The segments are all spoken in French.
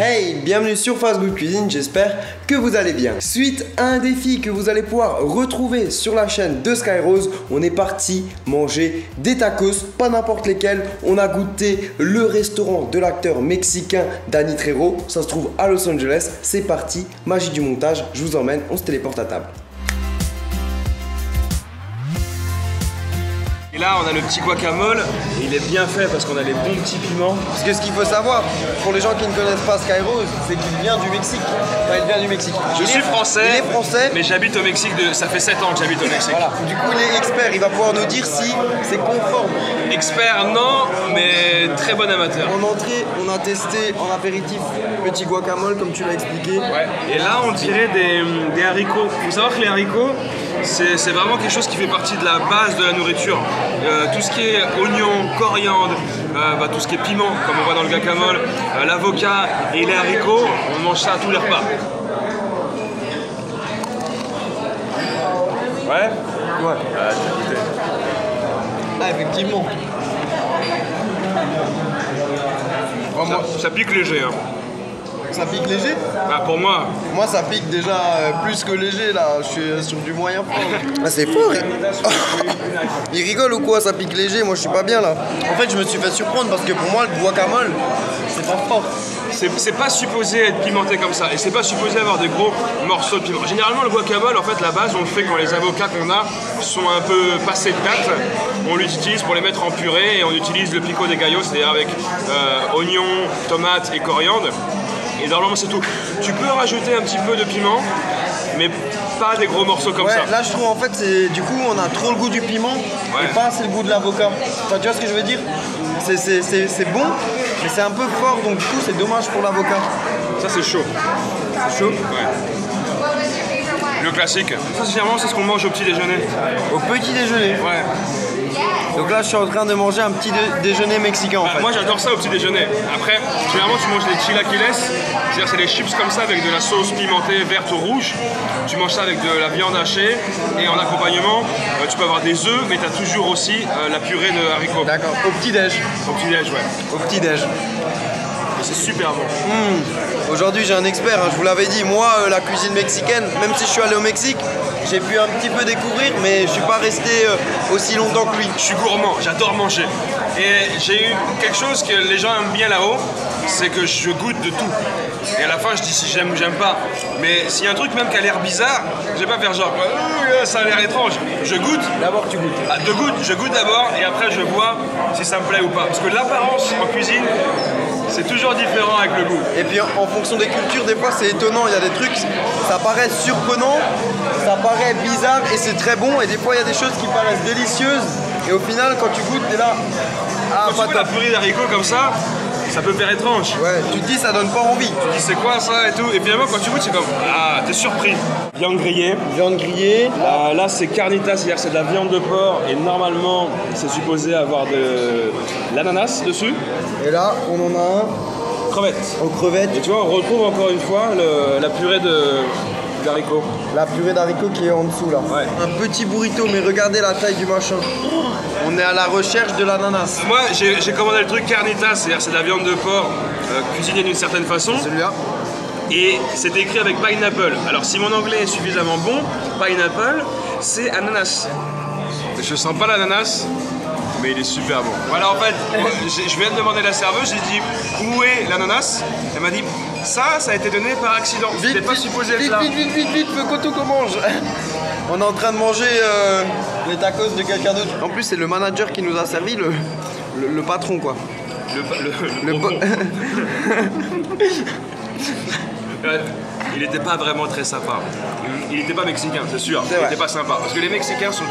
Hey, bienvenue sur Fast Good Cuisine, j'espère que vous allez bien. Suite à un défi que vous allez pouvoir retrouver sur la chaîne de Skyrose, on est parti manger des tacos, pas n'importe lesquels. On a goûté le restaurant de l'acteur mexicain Danny Trejo, ça se trouve à Los Angeles. C'est parti, magie du montage, je vous emmène, on se téléporte à table. Et là on a le petit guacamole, et il est bien fait parce qu'on a les bons petits piments. Parce que ce qu'il faut savoir, pour les gens qui ne connaissent pas Skyrose, c'est qu'il vient du Mexique. Enfin, il vient du Mexique. Je suis français, il est français, mais j'habite au Mexique, ça fait 7 ans que j'habite au Mexique. Voilà. Du coup il est expert, il va pouvoir nous dire si c'est conforme. Expert non, mais très bon amateur. En entrée, on a testé en apéritif petit guacamole comme tu l'as expliqué. Ouais. Et là on dirait des haricots. Il faut savoir que les haricots, c'est vraiment quelque chose qui fait partie de la base de la nourriture. Tout ce qui est oignon, coriandre, tout ce qui est piment, comme on voit dans le guacamole, l'avocat et les haricots, on mange ça à tous les repas. Ouais. Ouais. Ah, effectivement. Ça pique léger. Hein. Ça pique léger? Bah, pour moi. Moi ça pique déjà plus que léger là, je suis sur du moyen fort. Ah c'est fort. Il rigole ou quoi? Ça pique léger, moi je suis pas bien là. En fait je me suis fait surprendre parce que pour moi le guacamole c'est pas fort. C'est pas supposé être pimenté comme ça et c'est pas supposé avoir des gros morceaux de piment. Généralement le guacamole en fait la base on le fait quand les avocats qu'on a sont un peu passés de date. On l'utilise pour les mettre en purée et on utilise le pico de gallo, c'est-à-dire avec oignons, tomates et coriandre. Et normalement c'est tout. Tu peux rajouter un petit peu de piment, mais pas des gros morceaux comme ça. Là je trouve en fait du coup on a trop le goût du piment et pas assez le goût de l'avocat. Enfin, tu vois ce que je veux dire? C'est bon, mais c'est un peu fort donc du coup c'est dommage pour l'avocat. Ça c'est chaud. C'est chaud? Ouais. Le classique. Ça généralement c'est ce qu'on mange au petit déjeuner. Au petit déjeuner? Ouais. Donc là je suis en train de manger un petit déjeuner mexicain en fait. Moi j'adore ça au petit déjeuner. Après, généralement tu manges des chilaquiles, c'est-à-dire c'est des chips comme ça avec de la sauce pimentée verte ou rouge. Tu manges ça avec de la viande hachée et en accompagnement tu peux avoir des œufs mais tu as toujours aussi la purée de haricots. D'accord, au petit déj. Au petit déj, ouais. Au petit déj. Et c'est super bon. Aujourd'hui j'ai un expert, hein, je vous l'avais dit, moi la cuisine mexicaine, même si je suis allé au Mexique, j'ai pu un petit peu découvrir, mais je suis pas resté aussi longtemps que lui. Je suis gourmand, j'adore manger. Et j'ai eu quelque chose que les gens aiment bien là-haut, c'est que je goûte de tout. Et à la fin je dis si j'aime ou j'aime pas. Mais s'il y a un truc même qui a l'air bizarre, je vais pas faire genre ça a l'air étrange. Je goûte. D'abord tu goûtes. Ah, je goûte d'abord et après je vois si ça me plaît ou pas. Parce que l'apparence en cuisine, c'est toujours différent avec le goût. Et puis en fonction des cultures, des fois c'est étonnant, il y a des trucs, ça paraît surprenant, ça paraît bizarre et c'est très bon. Et des fois il y a des choses qui paraissent délicieuses et au final quand tu goûtes, t'es là, ah quand tu vois la purée d'haricots comme ça peut faire étrange. Ouais, tu te dis ça donne pas envie. Tu te dis c'est quoi ça et tout. Et finalement quand tu goûtes c'est comme, ah t'es surpris. Viande grillée. Viande grillée. Là c'est carnitas, c'est-à-dire que c'est de la viande de porc et normalement c'est supposé avoir de l'ananas dessus. Et là on en a un. Crevettes. Aux crevettes. Et tu vois on retrouve encore une fois la purée d'haricots. La purée d'haricots qui est en dessous là. Ouais. Un petit burrito, mais regardez la taille du machin. On est à la recherche de l'ananas. Moi j'ai commandé le truc carnitas, c'est-à-dire c'est de la viande de porc cuisinée d'une certaine façon. Celui-là. Et c'est écrit avec pineapple. Alors si mon anglais est suffisamment bon, pineapple c'est ananas. Je sens pas l'ananas, mais il est super bon. Voilà en fait, je viens de demander à la serveuse, j'ai dit où est l'ananas? Elle m'a dit ça a été donné par accident. C'était pas supposé être là. Vite, Coco qu'on mange. On est en train de manger les tacos de quelqu'un d'autre. En plus c'est le manager qui nous a servi, le patron quoi. Il n'était pas vraiment très sympa. Il n'était pas mexicain, c'est sûr. Il n'était pas sympa. Parce que les Mexicains sont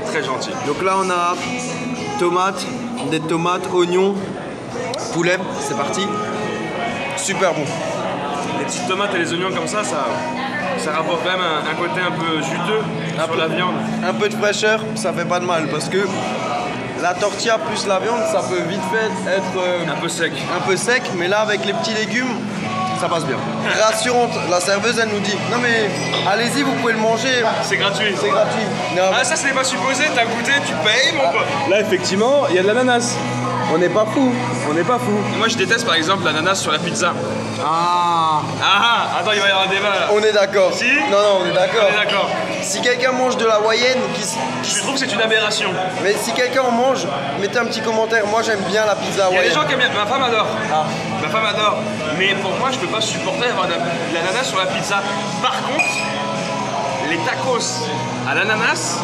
très gentils. Donc là on a des tomates, oignons, poulet, c'est parti. Super bon. Les petites tomates et les oignons comme ça rapporte quand même un côté un peu juteux sur la viande. Un peu de fraîcheur, ça fait pas de mal parce que la tortilla plus la viande, ça peut vite fait être un peu sec. Un peu sec, mais là avec les petits légumes, ça passe bien. Rassurante, la serveuse elle nous dit non mais allez-y vous pouvez le manger. C'est gratuit. C'est gratuit. Non. Ah ça c'est pas supposé, t'as goûté, tu payes mon pote. Là effectivement il y a de l'ananas. On n'est pas fou. Moi je déteste par exemple l'ananas sur la pizza. Ah. Ah, attends, il va y avoir un débat là. On est d'accord. Si? Non, non, on est d'accord. On est d'accord. Si quelqu'un mange de la hawaïenne, Je trouve que c'est une aberration. mais si quelqu'un en mange, mettez un petit commentaire. Moi, j'aime bien la pizza Il y a hawaïenne. des gens qui aiment bien. Ma femme adore. Ah. Ma femme adore. Mais pour moi, je peux pas supporter avoir de l'ananas sur la pizza. Par contre, les tacos à l'ananas,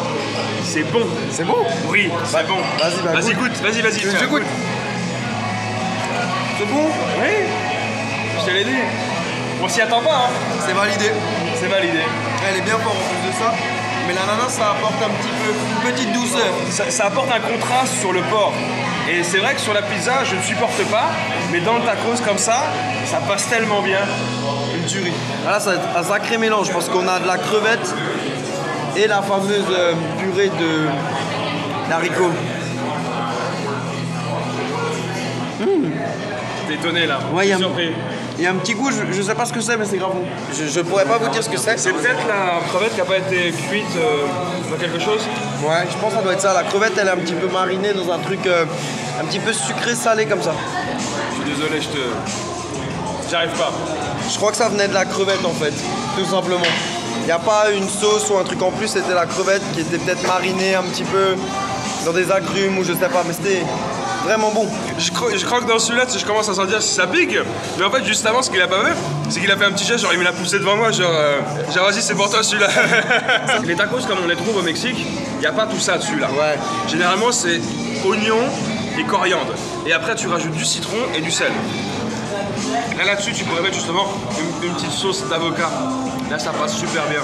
c'est bon. C'est bon? Oui, c'est bon. Vas-y, bah, Vas-y, goûte. Vas-y, vas-y. Je goûte. C'est bon? Oui. Je te l'ai dit. On s'y attend pas, hein. C'est validé. C'est validé. Elle est bien forte en plus de ça. Mais l'ananas, ça apporte un petit peu, une petite douceur. Ça apporte un contraste sur le porc. Et c'est vrai que sur la pizza, je ne supporte pas. Mais dans le tacos comme ça passe tellement bien. Une tuerie. Là, ça va être un sacré mélange parce qu'on a de la crevette et la fameuse purée d'haricots. T'es étonné là. Ouais, Je suis surpris. Il y a un petit goût, je sais pas ce que c'est, mais c'est grave bon. Je pourrais pas vous dire ce que c'est. C'est peut-être la crevette qui n'a pas été cuite dans quelque chose. Ouais, je pense que ça doit être ça. La crevette, elle est un petit peu marinée dans un truc un petit peu sucré-salé comme ça. Je suis désolé, j'arrive pas. Je crois que ça venait de la crevette en fait, tout simplement. Il n'y a pas une sauce ou un truc en plus, c'était la crevette qui était peut-être marinée un petit peu dans des agrumes ou je sais pas, mais c'était vraiment bon. Je crois que dans celui-là, je commence à sentir si ça pique. Mais en fait, juste avant, ce qu'il a pas fait, c'est qu'il a fait un petit geste, genre il me l'a poussé devant moi, genre vas-y, c'est pour toi celui-là. Les tacos, comme on les trouve au Mexique, il n'y a pas tout ça dessus là. Ouais. Généralement, c'est oignon et coriandre. Et après, tu rajoutes du citron et du sel. Là-dessus, tu pourrais mettre justement une petite sauce d'avocat. Là, ça passe super bien.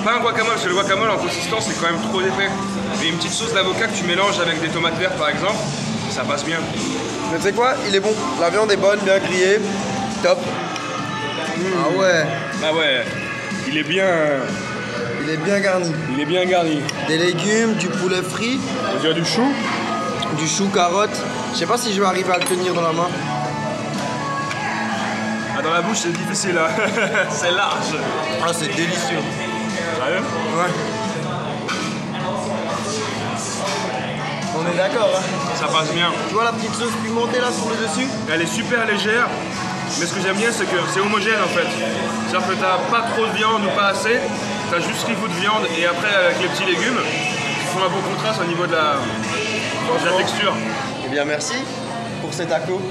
Pas un guacamole, parce que le guacamole en consistance, c'est quand même trop épais. Mais une petite sauce d'avocat que tu mélanges avec des tomates vertes, par exemple, ça passe bien. Mais tu sais quoi, il est bon. La viande est bonne, bien grillée. Top. Ah ouais. Ah ouais, il est bien garni. Il est bien garni. Des légumes, du poulet frit, On dirait du chou. du chou carotte. Je sais pas si je vais arriver à le tenir dans la main. Ah, dans la bouche, c'est difficile, hein. C'est large. Ah, c'est délicieux. Sérieux? Ouais. On est d'accord, hein. Ça passe bien. Tu vois la petite sauce pimentée là sur le dessus? Elle est super légère, mais ce que j'aime bien, c'est que c'est homogène en fait. C'est-à-dire que t'as pas trop de viande ou pas assez, t'as juste ce qu'il faut de viande et après avec les petits légumes, qui font un bon contraste au niveau de la texture. Eh bien, merci pour ces tacos.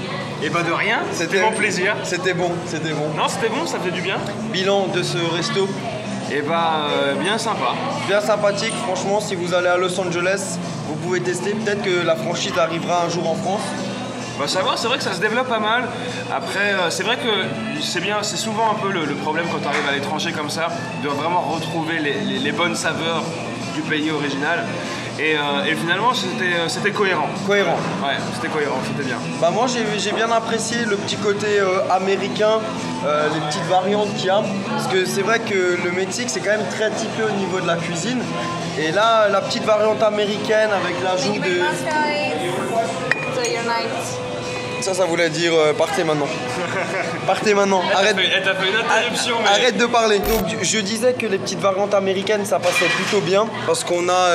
Et bah de rien, c'était mon plaisir. C'était bon, c'était bon. Non, c'était bon, ça faisait du bien. Bilan de ce resto. Et bah bien sympa. Bien sympathique, franchement, si vous allez à Los Angeles, vous pouvez tester. Peut-être que la franchise arrivera un jour en France. Bah savoir, c'est vrai que ça se développe pas mal. Après, c'est vrai que c'est bien, c'est souvent un peu le problème quand tu arrives à l'étranger comme ça, de vraiment retrouver les bonnes saveurs du pays original. Et finalement, c'était cohérent. Cohérent. Ouais, c'était cohérent, c'était bien. Bah moi j'ai bien apprécié le petit côté américain, les petites variantes qu'il y a. Parce que c'est vrai que le Mexique c'est quand même très typé au niveau de la cuisine. Et là, la petite variante américaine avec l'ajout de... Ça voulait dire partez maintenant. Partez maintenant. Arrête. Elle t'a fait une interruption, mais... Arrête de parler. Donc je disais que les petites variantes américaines ça passait plutôt bien parce qu'on a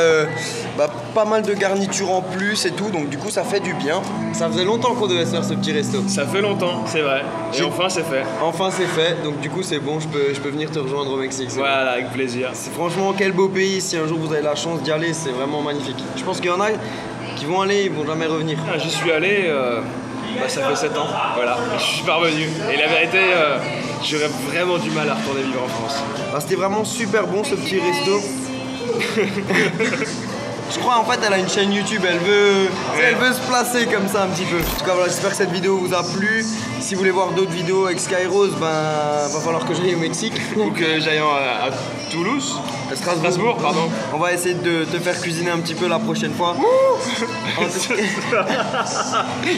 pas mal de garnitures en plus et tout, donc du coup ça fait du bien. Ça faisait longtemps qu'on devait se faire ce petit resto. Ça fait longtemps, c'est vrai. Et enfin c'est fait. Enfin c'est fait, donc du coup c'est bon, je peux venir te rejoindre au Mexique. Voilà, avec plaisir. C'est franchement quel beau pays, si un jour vous avez la chance d'y aller, c'est vraiment magnifique. Je pense qu'il y en a qui vont aller, ils vont jamais revenir. Ah, j'y suis allé, ça fait 7 ans, voilà, je suis pas revenu. Et la vérité, j'aurais vraiment du mal à retourner vivre en France. C'était vraiment super bon ce petit resto. Je crois en fait elle a une chaîne YouTube, elle veut se placer comme ça un petit peu. En tout cas voilà, j'espère que cette vidéo vous a plu. Si vous voulez voir d'autres vidéos avec Skyrose, va falloir que j'aille au Mexique. Ou que j'aille à Toulouse. À Strasbourg, pardon. On va essayer de te faire cuisiner un petit peu la prochaine fois.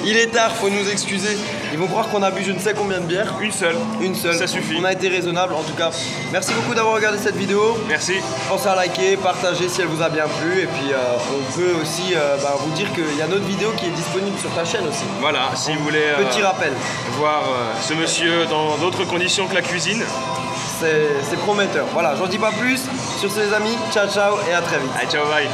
Il est tard, faut nous excuser. Ils vont croire qu'on a bu je ne sais combien de bières. Une seule. Une seule. Ça suffit. On a été raisonnable en tout cas. Merci beaucoup d'avoir regardé cette vidéo. Merci. Pensez à liker, partager si elle vous a bien plu. Et puis on peut aussi vous dire qu'il y a notre vidéo qui est disponible sur ta chaîne aussi. Voilà, si vous voulez Petit rappel. voir ce monsieur dans d'autres conditions que la cuisine. C'est prometteur. Voilà, j'en dis pas plus. Sur ce les amis, ciao ciao et à très vite. Allez, ciao, bye.